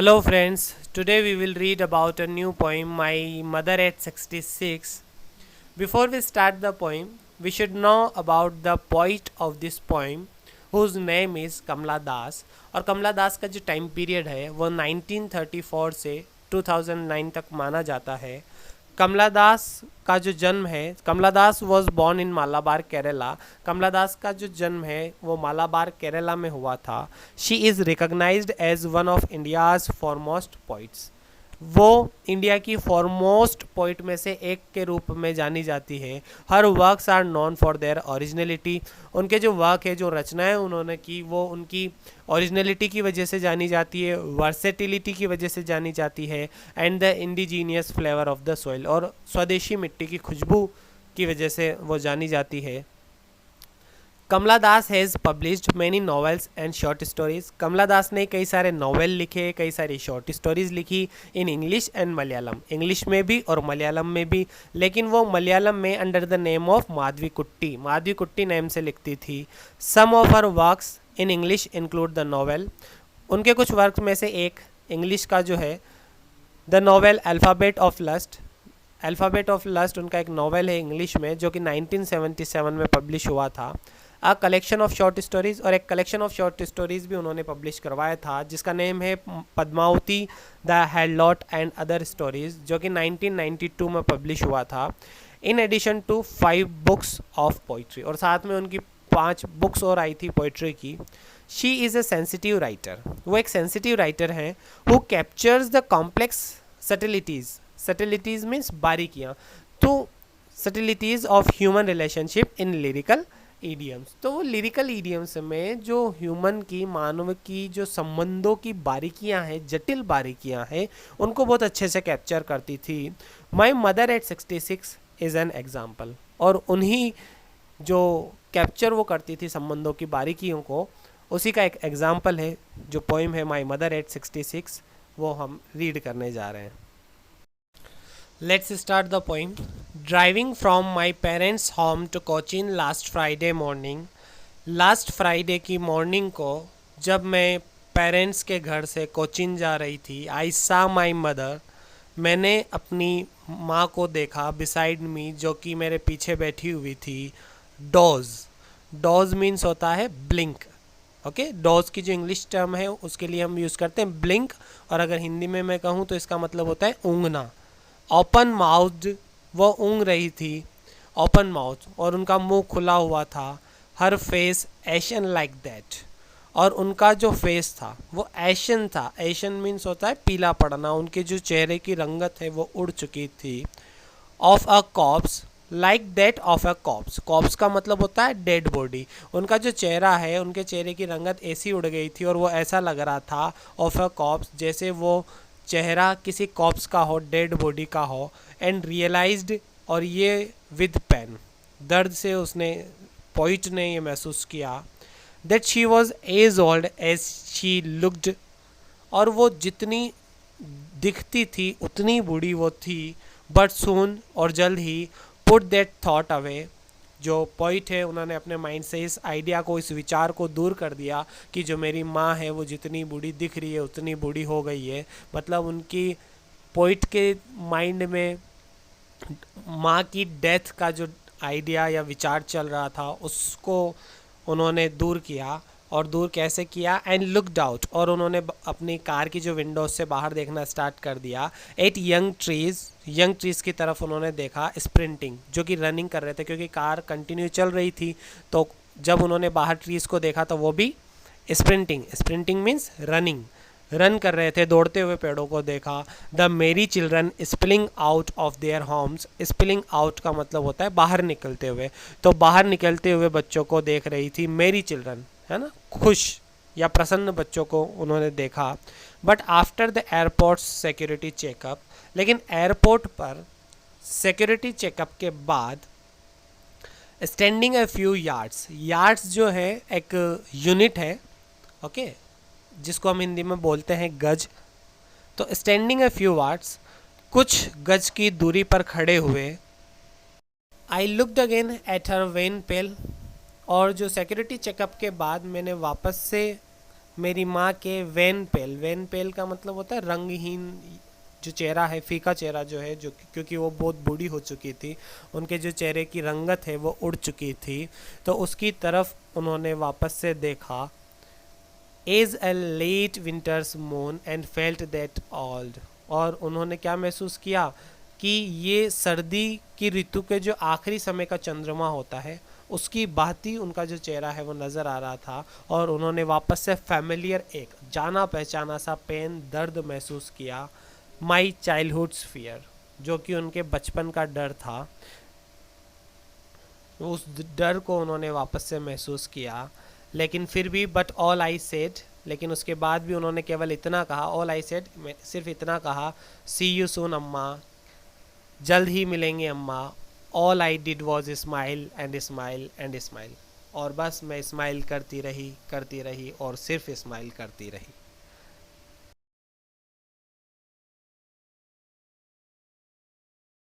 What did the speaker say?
Hello friends, today we will read about a new poem, My Mother at 66. Before we start the poem, we should know about the poet of this poem, whose name is Kamla Das. और कमला दास का जो time period है वो 1934 से 2009 तक माना जाता है। कमला दास का जो जन्म है, Kamala Das was born in Malabar Kerala. Kamala Das का जो जन्म है वो मालाबार केरला में हुआ था। She is recognised as one of India's foremost poets. वो इंडिया की फॉरमोस्ट पोइट में से एक के रूप में जानी जाती है। Her works are known for their originality. उनके जो वर्क है, जो रचनाएं उन्होंने की, वो उनकी ओरिजिनलिटी की वजह से जानी जाती है, वर्सेटिलिटी की वजह से जानी जाती है, and the indigenous flavour of the soil, और स्वदेशी मिट्टी की खुशबू की वजह से वो जानी जाती है। Kamala Das has published many novels and short stories. Kamala Das ने कई सारे नॉवेल लिखे, कई सारी शॉर्ट स्टोरीज लिखी in English and Malayalam, English में भी और मलयालम में भी। लेकिन वो मलयालम में under the name of Madhavi Kutty name से लिखती थी। Some of her works in English include the novel. उनके कुछ वर्क में से एक इंग्लिश का जो है the novel Alphabet of Lust उनका एक नॉवेल है इंग्लिश में, जो कि 1977 में पब्लिश हुआ था। A collection of short stories, और एक कलेक्शन ऑफ शॉर्ट स्टोरीज़ भी उन्होंने पब्लिश करवाया था, जिसका नेम है Padmavati the harlot and other stories, जो कि 1992 में पब्लिश हुआ था। In addition to 5 books of poetry, और साथ में उनकी 5 बुक्स और आई थी पोइट्री की। She is a sensitive writer, वो एक सेंसिटिव राइटर हैं who captures the complex subtleties means बारीकियाँ, तो subtleties of human relationship in lyrical idioms. तो वो लिरिकल ईडियम्स में जो ह्यूमन की, मानव की जो संबंधों की बारीकियां हैं, जटिल बारीकियां हैं, उनको बहुत अच्छे से कैप्चर करती थी। My mother eight 66 is an example, और उन्हीं जो कैप्चर वो करती थी संबंधों की बारीकियों को, उसी का एक एग्जाम्पल है जो पोइम है माई मदर एट 66, वो हम रीड करने जा रहे हैं। Let's start the poem. Driving from my parents' home to Cochin last Friday morning. Last Friday की मॉर्निंग को जब मैं पेरेंट्स के घर से कोचिन जा रही थी, आई सा माई मदर, मैंने अपनी माँ को देखा बिसाइड मी, जो कि मेरे पीछे बैठी हुई थी। डॉज मीन्स होता है ब्लिंक। ओके, डॉज की जो इंग्लिश टर्म है उसके लिए हम यूज़ करते हैं ब्लिंक, और अगर हिंदी में मैं कहूँ तो इसका मतलब होता है ऊँघना। ओपन माउथ, वो ऊँघ रही थी, ओपन माउथ, और उनका मुंह खुला हुआ था। हर फेस एशन लाइक दैट, और उनका जो फेस था वो एशन था। एशन मीन्स होता है पीला पड़ना, उनके जो चेहरे की रंगत है वो उड़ चुकी थी। Of a corpse, like that of a corpse, corpse का मतलब होता है डेड बॉडी। उनका जो चेहरा है, उनके चेहरे की रंगत ऐसी उड़ गई थी और वो ऐसा लग रहा था ऑफ अ कॉप्स, जैसे वो चेहरा किसी कॉप्स का हो, डेड बॉडी का हो। एंड रियलाइज्ड, और ये विद पेन, दर्द से उसने, पोइट ने ये महसूस किया, that she was as old as she looked, और वो जितनी दिखती थी उतनी बूढ़ी वो थी। बट सून, और जल्द ही, पुट दैट थॉट अवे, जो पोइट है उन्होंने अपने माइंड से इस आइडिया को, इस विचार को दूर कर दिया कि जो मेरी माँ है वो जितनी बूढ़ी दिख रही है उतनी बूढ़ी हो गई है। मतलब उनकी, पोइट के माइंड में माँ की डेथ का जो आइडिया या विचार चल रहा था उसको उन्होंने दूर किया। और दूर कैसे किया? एंड लुक्ड आउट, और उन्होंने अपनी कार की जो विंडोज से बाहर देखना स्टार्ट कर दिया। एट यंग ट्रीज़ की तरफ उन्होंने देखा, स्प्रिंटिंग, जो कि रनिंग कर रहे थे, क्योंकि कार कंटिन्यू चल रही थी। तो जब उन्होंने बाहर ट्रीज़ को देखा तो वो भी स्प्रिंटिंग मीन्स रन कर रहे थे, दौड़ते हुए पेड़ों को देखा। द मेरी children spilling out of their homes, spilling out का मतलब होता है बाहर निकलते हुए, तो बाहर निकलते हुए बच्चों को देख रही थी मेरी चिल्ड्रन, है ना, खुश या प्रसन्न बच्चों को उन्होंने देखा। But after the airport security checkup, लेकिन एयरपोर्ट पर सिक्योरिटी चेकअप के बाद, स्टैंडिंग अ फ्यू यार्ड्स जो है एक यूनिट है, ओके, जिसको हम हिंदी में बोलते हैं गज। तो स्टैंडिंग अ फ्यू यार्ड्स, कुछ गज की दूरी पर खड़े हुए। I looked again at her wan pale, और जो सिक्योरिटी चेकअप के बाद मैंने वापस से मेरी माँ के वेन पेल का मतलब होता है रंगहीन जो चेहरा है, फीका चेहरा जो है, जो क्योंकि वो बहुत बूढ़ी हो चुकी थी, उनके जो चेहरे की रंगत है वो उड़ चुकी थी, तो उसकी तरफ उन्होंने वापस से देखा। As a late winter's moon and felt that old, और उन्होंने क्या महसूस किया कि ये सर्दी की ऋतु के जो आखिरी समय का चंद्रमा होता है उसकी भांति उनका जो चेहरा है वो नज़र आ रहा था, और उन्होंने वापस से फैमिलियर एक जाना पहचाना सा पेन, दर्द महसूस किया। माई चाइल्डहुड्स फियर, जो कि उनके बचपन का डर था, उस डर को उन्होंने वापस से महसूस किया। लेकिन फिर भी बट ऑल आई सेड, लेकिन उसके बाद भी उन्होंने केवल इतना कहा, ऑल आई सेड, सिर्फ इतना कहा, सी यू सून अम्मा, जल्द ही मिलेंगे अम्मा। All I did was smile and smile and smile, और बस मैं स्माइल करती रही और सिर्फ स्माइल करती रही।